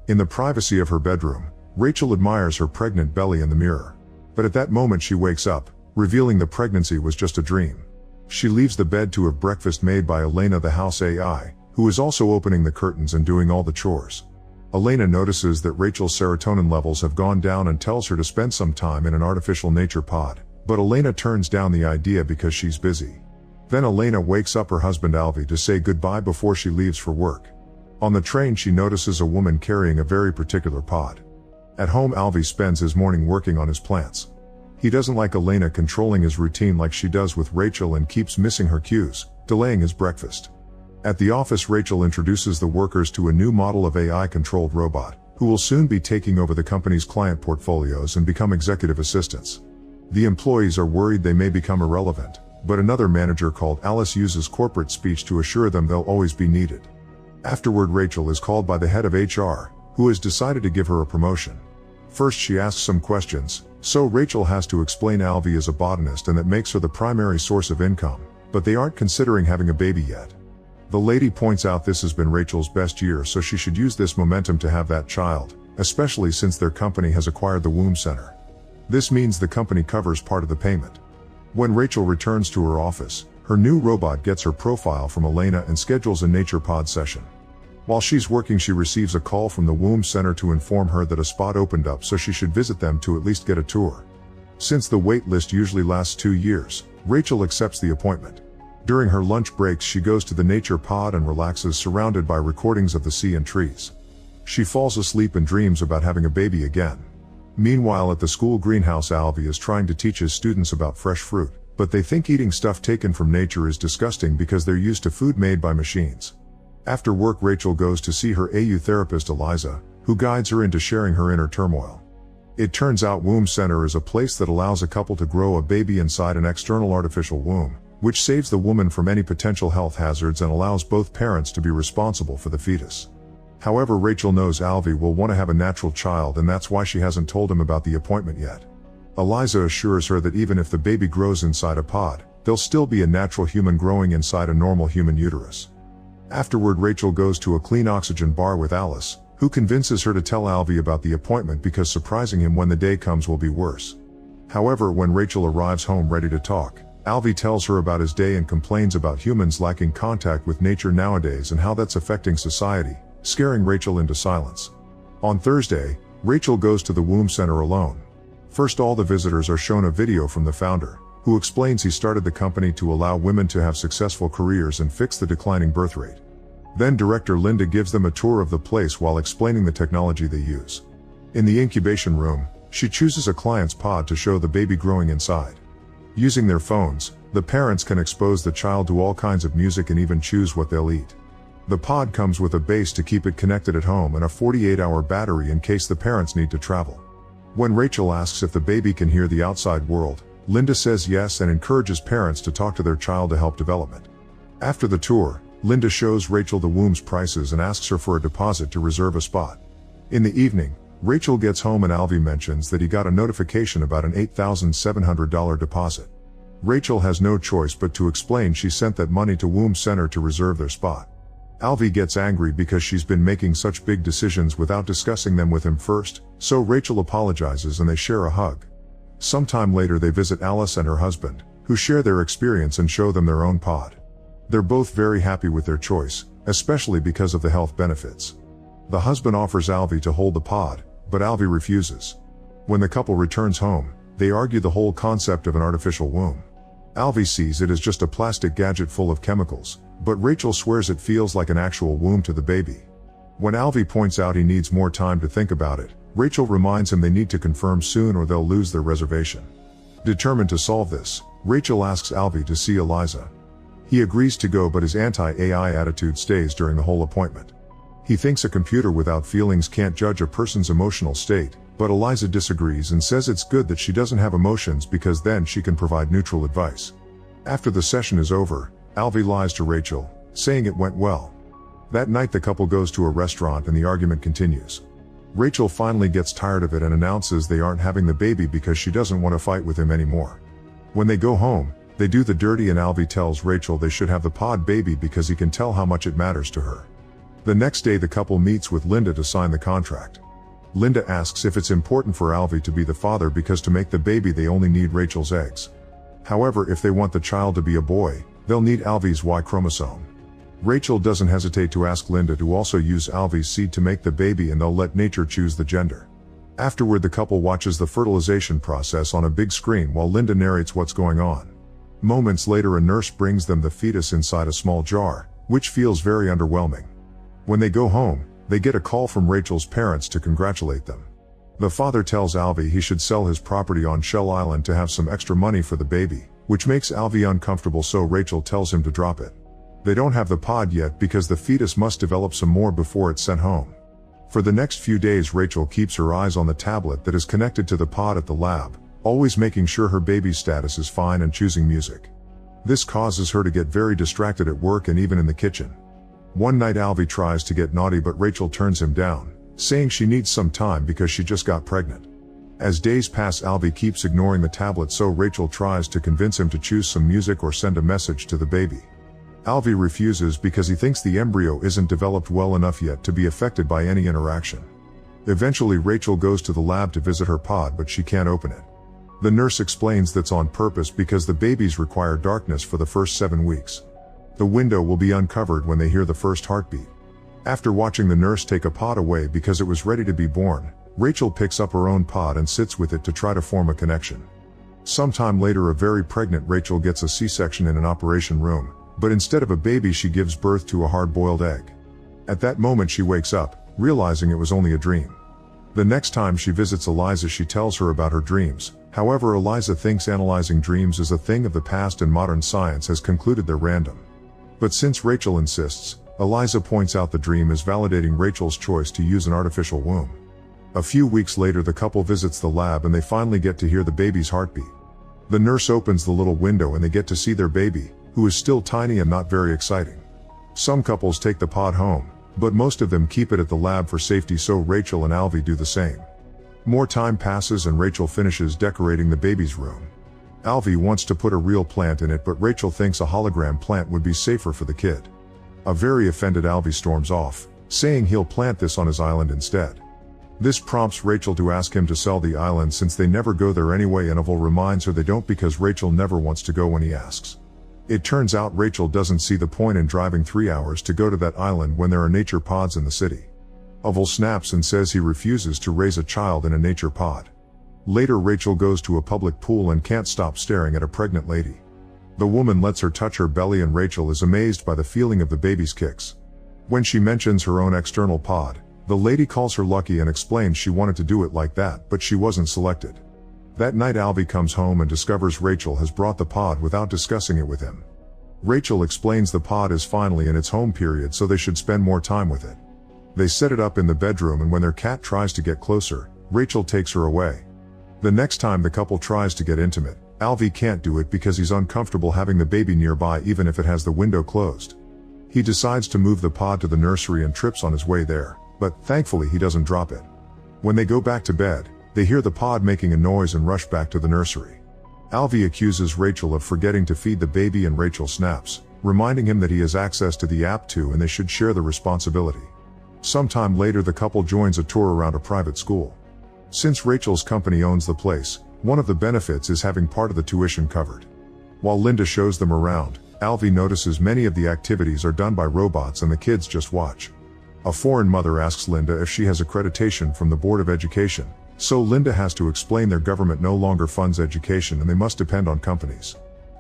In the privacy of her bedroom, Rachel admires her pregnant belly in the mirror. But at that moment she wakes up, revealing the pregnancy was just a dream. She leaves the bed to have breakfast made by Elena, the house AI, who is also opening the curtains and doing all the chores. Elena notices that Rachel's serotonin levels have gone down and tells her to spend some time in an artificial nature pod, but Elena turns down the idea because she's busy. Then Elena wakes up her husband Alvy to say goodbye before she leaves for work. On the train she notices a woman carrying a very particular pod. At home Alvy spends his morning working on his plants. He doesn't like Elena controlling his routine like she does with Rachel and keeps missing her cues, delaying his breakfast. At the office Rachel introduces the workers to a new model of AI-controlled robot, who will soon be taking over the company's client portfolios and become executive assistants. The employees are worried they may become irrelevant, but another manager called Alice uses corporate speech to assure them they'll always be needed. Afterward Rachel is called by the head of HR, who has decided to give her a promotion. First she asks some questions, so Rachel has to explain Alvy is a botanist and that makes her the primary source of income, but they aren't considering having a baby yet. The lady points out this has been Rachel's best year, so she should use this momentum to have that child, especially since their company has acquired the womb center. This means the company covers part of the payment. When Rachel returns to her office, her new robot gets her profile from Elena and schedules a nature pod session. While she's working she receives a call from the womb center to inform her that a spot opened up, so she should visit them to at least get a tour. Since the wait list usually lasts 2 years, Rachel accepts the appointment. During her lunch breaks she goes to the nature pod and relaxes surrounded by recordings of the sea and trees. She falls asleep and dreams about having a baby again. Meanwhile at the school greenhouse Alvy is trying to teach his students about fresh fruit, but they think eating stuff taken from nature is disgusting because they're used to food made by machines. After work Rachel goes to see her AU therapist Eliza, who guides her into sharing her inner turmoil. It turns out womb center is a place that allows a couple to grow a baby inside an external artificial womb, which saves the woman from any potential health hazards and allows both parents to be responsible for the fetus. However, Rachel knows Alvy will want to have a natural child and that's why she hasn't told him about the appointment yet. Eliza assures her that even if the baby grows inside a pod, there'll still be a natural human growing inside a normal human uterus. Afterward Rachel goes to a clean oxygen bar with Alice, who convinces her to tell Alvy about the appointment because surprising him when the day comes will be worse. However, when Rachel arrives home ready to talk, Alvy tells her about his day and complains about humans lacking contact with nature nowadays and how that's affecting society, scaring Rachel into silence. On Thursday, Rachel goes to the womb center alone. First all the visitors are shown a video from the founder, who explains he started the company to allow women to have successful careers and fix the declining birth rate. Then director Linda gives them a tour of the place while explaining the technology they use. In the incubation room, she chooses a client's pod to show the baby growing inside. Using their phones, the parents can expose the child to all kinds of music and even choose what they'll eat. The pod comes with a base to keep it connected at home and a 48-hour battery in case the parents need to travel. When Rachel asks if the baby can hear the outside world, Linda says yes and encourages parents to talk to their child to help development. After the tour, Linda shows Rachel the womb's prices and asks her for a deposit to reserve a spot. In the evening, Rachel gets home and Alvy mentions that he got a notification about an $8,700 deposit. Rachel has no choice but to explain she sent that money to Womb Center to reserve their spot. Alvy gets angry because she's been making such big decisions without discussing them with him first, so Rachel apologizes and they share a hug. Sometime later they visit Alice and her husband, who share their experience and show them their own pod. They're both very happy with their choice, especially because of the health benefits. The husband offers Alvy to hold the pod, but Alvy refuses. When the couple returns home, they argue the whole concept of an artificial womb. Alvy sees it as just a plastic gadget full of chemicals, but Rachel swears it feels like an actual womb to the baby. When Alvy points out he needs more time to think about it, Rachel reminds him they need to confirm soon or they'll lose their reservation. Determined to solve this, Rachel asks Alvy to see Eliza. He agrees to go, but his anti-AI attitude stays during the whole appointment. He thinks a computer without feelings can't judge a person's emotional state, but Eliza disagrees and says it's good that she doesn't have emotions because then she can provide neutral advice. After the session is over, Alvy lies to Rachel, saying it went well. That night the couple goes to a restaurant and the argument continues. Rachel finally gets tired of it and announces they aren't having the baby because she doesn't want to fight with him anymore. When they go home, they do the dirty and Alvy tells Rachel they should have the pod baby because he can tell how much it matters to her. The next day the couple meets with Linda to sign the contract. Linda asks if it's important for Alvy to be the father because to make the baby they only need Rachel's eggs. However, if they want the child to be a boy, they'll need Alvy's Y chromosome. Rachel doesn't hesitate to ask Linda to also use Alvy's seed to make the baby, and they'll let nature choose the gender. Afterward, the couple watches the fertilization process on a big screen while Linda narrates what's going on. Moments later, a nurse brings them the fetus inside a small jar, which feels very underwhelming. When they go home, they get a call from Rachel's parents to congratulate them. The father tells Alvy he should sell his property on Shell Island to have some extra money for the baby, which makes Alvy uncomfortable, so Rachel tells him to drop it. They don't have the pod yet because the fetus must develop some more before it's sent home. For the next few days, Rachel keeps her eyes on the tablet that is connected to the pod at the lab, always making sure her baby's status is fine and choosing music. This causes her to get very distracted at work and even in the kitchen. One night Alvy tries to get naughty, but Rachel turns him down, saying she needs some time because she just got pregnant. As days pass, Alvy keeps ignoring the tablet, so Rachel tries to convince him to choose some music or send a message to the baby. Alvy refuses because he thinks the embryo isn't developed well enough yet to be affected by any interaction. Eventually, Rachel goes to the lab to visit her pod, but she can't open it. The nurse explains that's on purpose because the babies require darkness for the first 7 weeks. The window will be uncovered when they hear the first heartbeat. After watching the nurse take a pod away because it was ready to be born, Rachel picks up her own pod and sits with it to try to form a connection. Sometime later, a very pregnant Rachel gets a C-section in an operation room, but instead of a baby she gives birth to a hard-boiled egg. At that moment she wakes up, realizing it was only a dream. The next time she visits Eliza, she tells her about her dreams. However, Eliza thinks analyzing dreams is a thing of the past and modern science has concluded they're random. But since Rachel insists, Eliza points out the dream is validating Rachel's choice to use an artificial womb. A few weeks later, the couple visits the lab and they finally get to hear the baby's heartbeat. The nurse opens the little window and they get to see their baby, who is still tiny and not very exciting. Some couples take the pod home, but most of them keep it at the lab for safety, so Rachel and Alvy do the same. More time passes and Rachel finishes decorating the baby's room. Alvy wants to put a real plant in it, but Rachel thinks a hologram plant would be safer for the kid. A very offended Alvy storms off, saying he'll plant this on his island instead. This prompts Rachel to ask him to sell the island since they never go there anyway, and Alvy reminds her they don't because Rachel never wants to go when he asks. It turns out Rachel doesn't see the point in driving 3 hours to go to that island when there are nature pods in the city. Alvy snaps and says he refuses to raise a child in a nature pod. Later, Rachel goes to a public pool and can't stop staring at a pregnant lady. The woman lets her touch her belly and Rachel is amazed by the feeling of the baby's kicks. When she mentions her own external pod, the lady calls her lucky and explains she wanted to do it like that, but she wasn't selected. That night Alvy comes home and discovers Rachel has brought the pod without discussing it with him. Rachel explains the pod is finally in its home period, so they should spend more time with it. They set it up in the bedroom, and when their cat tries to get closer, Rachel takes her away. The next time the couple tries to get intimate, Alvy can't do it because he's uncomfortable having the baby nearby even if it has the window closed. He decides to move the pod to the nursery and trips on his way there, but thankfully he doesn't drop it. When they go back to bed, they hear the pod making a noise and rush back to the nursery. Alvy accuses Rachel of forgetting to feed the baby and Rachel snaps, reminding him that he has access to the app too and they should share the responsibility. Sometime later, the couple joins a tour around a private school. Since Rachel's company owns the place, one of the benefits is having part of the tuition covered. While Linda shows them around, Alvy notices many of the activities are done by robots and the kids just watch. A foreign mother asks Linda if she has accreditation from the Board of Education, so Linda has to explain their government no longer funds education and they must depend on companies.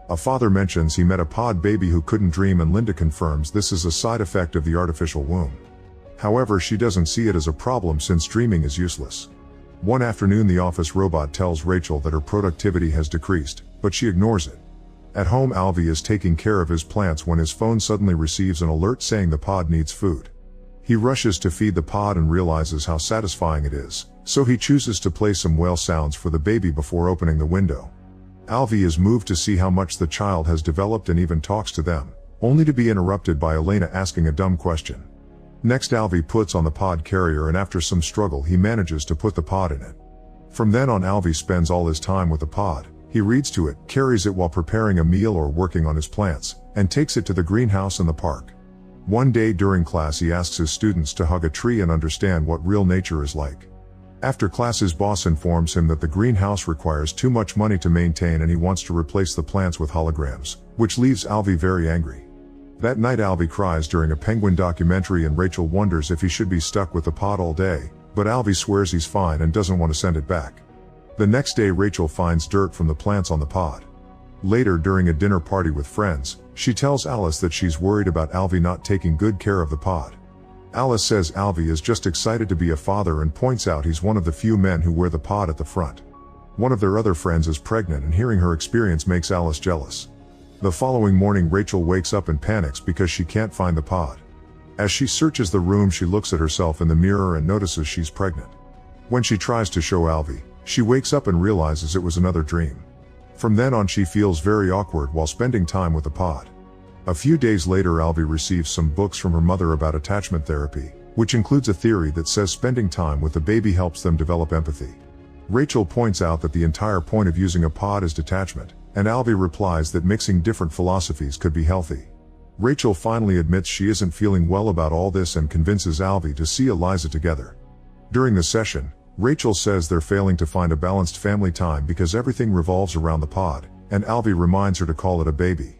A father mentions he met a pod baby who couldn't dream, and Linda confirms this is a side effect of the artificial womb. However, she doesn't see it as a problem since dreaming is useless. One afternoon, the office robot tells Rachel that her productivity has decreased, but she ignores it. At home, Alvy is taking care of his plants when his phone suddenly receives an alert saying the pod needs food. He rushes to feed the pod and realizes how satisfying it is, so he chooses to play some whale sounds for the baby before opening the window. Alvy is moved to see how much the child has developed and even talks to them, only to be interrupted by Elena asking a dumb question. Next, Alvy puts on the pod carrier and after some struggle he manages to put the pod in it. From then on, Alvy spends all his time with the pod. He reads to it, carries it while preparing a meal or working on his plants, and takes it to the greenhouse in the park. One day during class he asks his students to hug a tree and understand what real nature is like. After class his boss informs him that the greenhouse requires too much money to maintain and he wants to replace the plants with holograms, which leaves Alvy very angry. That night Alvy cries during a penguin documentary and Rachel wonders if he should be stuck with the pod all day, but Alvy swears he's fine and doesn't want to send it back. The next day Rachel finds dirt from the plants on the pod. Later during a dinner party with friends, she tells Alice that she's worried about Alvy not taking good care of the pod. Alice says Alvy is just excited to be a father and points out he's one of the few men who wear the pod at the front. One of their other friends is pregnant and hearing her experience makes Alice jealous. The following morning Rachel wakes up and panics because she can't find the pod. As she searches the room she looks at herself in the mirror and notices she's pregnant. When she tries to show Alvy, she wakes up and realizes it was another dream. From then on she feels very awkward while spending time with the pod. A few days later Alvy receives some books from her mother about attachment therapy, which includes a theory that says spending time with the baby helps them develop empathy. Rachel points out that the entire point of using a pod is detachment, and Alvy replies that mixing different philosophies could be healthy. Rachel finally admits she isn't feeling well about all this and convinces Alvy to see Eliza together. During the session, Rachel says they're failing to find a balanced family time because everything revolves around the pod, and Alvy reminds her to call it a baby.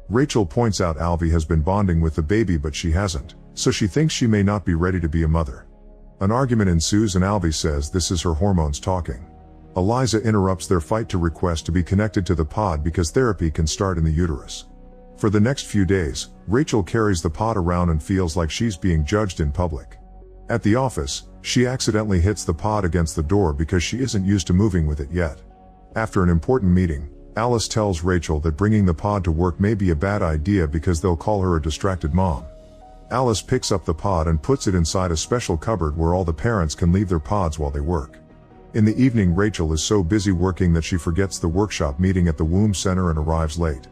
Rachel points out Alvy has been bonding with the baby but she hasn't, so she thinks she may not be ready to be a mother. An argument ensues and Alvy says this is her hormones talking. Eliza interrupts their fight to request to be connected to the pod because therapy can start in the uterus. For the next few days, Rachel carries the pod around and feels like she's being judged in public. At the office, she accidentally hits the pod against the door because she isn't used to moving with it yet. After an important meeting, Alice tells Rachel that bringing the pod to work may be a bad idea because they'll call her a distracted mom. Alice picks up the pod and puts it inside a special cupboard where all the parents can leave their pods while they work. In the evening Rachel is so busy working that she forgets the workshop meeting at the womb center and arrives late.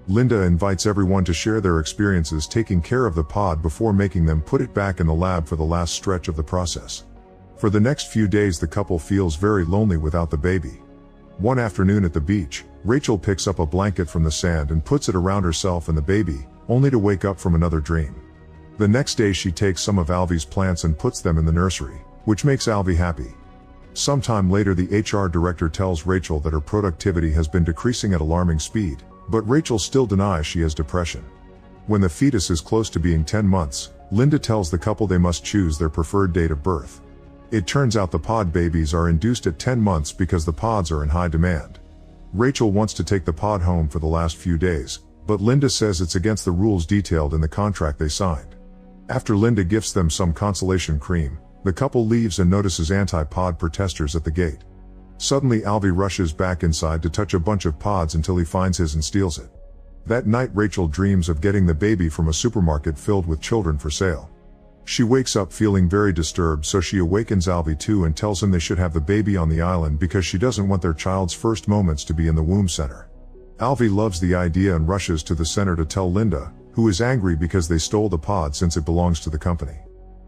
Linda invites everyone to share their experiences taking care of the pod before making them put it back in the lab for the last stretch of the process. For the next few days the couple feels very lonely without the baby. One afternoon at the beach, Rachel picks up a blanket from the sand and puts it around herself and the baby, only to wake up from another dream. The next day she takes some of Alvy's plants and puts them in the nursery, which makes Alvy happy. Sometime later the HR director tells Rachel that her productivity has been decreasing at alarming speed, but Rachel still denies she has depression. When the fetus is close to being 10 months, Linda tells the couple they must choose their preferred date of birth. It turns out the pod babies are induced at 10 months because the pods are in high demand. Rachel wants to take the pod home for the last few days, but Linda says it's against the rules detailed in the contract they signed. After Linda gifts them some consolation cream, the couple leaves and notices anti-pod protesters at the gate. Suddenly Alvy rushes back inside to touch a bunch of pods until he finds his and steals it. That night Rachel dreams of getting the baby from a supermarket filled with children for sale. She wakes up feeling very disturbed, so she awakens Alvy too and tells him they should have the baby on the island because she doesn't want their child's first moments to be in the womb center. Alvy loves the idea and rushes to the center to tell Linda, who is angry because they stole the pod since it belongs to the company.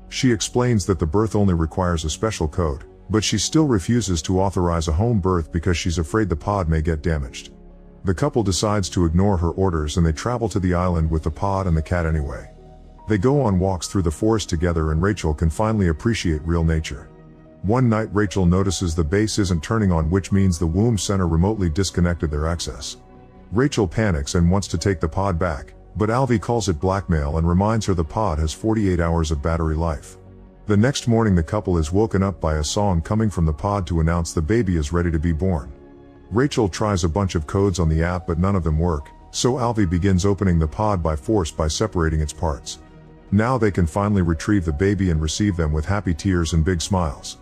She explains that the birth only requires a special code, but she still refuses to authorize a home birth because she's afraid the pod may get damaged. The couple decides to ignore her orders and they travel to the island with the pod and the cat anyway. They go on walks through the forest together and Rachel can finally appreciate real nature. One night Rachel notices the base isn't turning on, which means the womb center remotely disconnected their access. Rachel panics and wants to take the pod back, but Alvy calls it blackmail and reminds her the pod has 48 hours of battery life. The next morning the couple is woken up by a song coming from the pod to announce the baby is ready to be born. Rachel tries a bunch of codes on the app but none of them work, so Alvy begins opening the pod by force by separating its parts. Now they can finally retrieve the baby and receive them with happy tears and big smiles.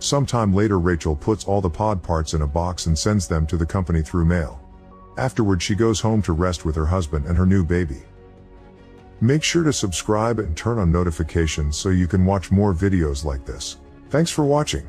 Sometime later Rachel puts all the pod parts in a box and sends them to the company through mail. Afterward she goes home to rest with her husband and her new baby. Make sure to subscribe and turn on notifications so you can watch more videos like this. Thanks for watching.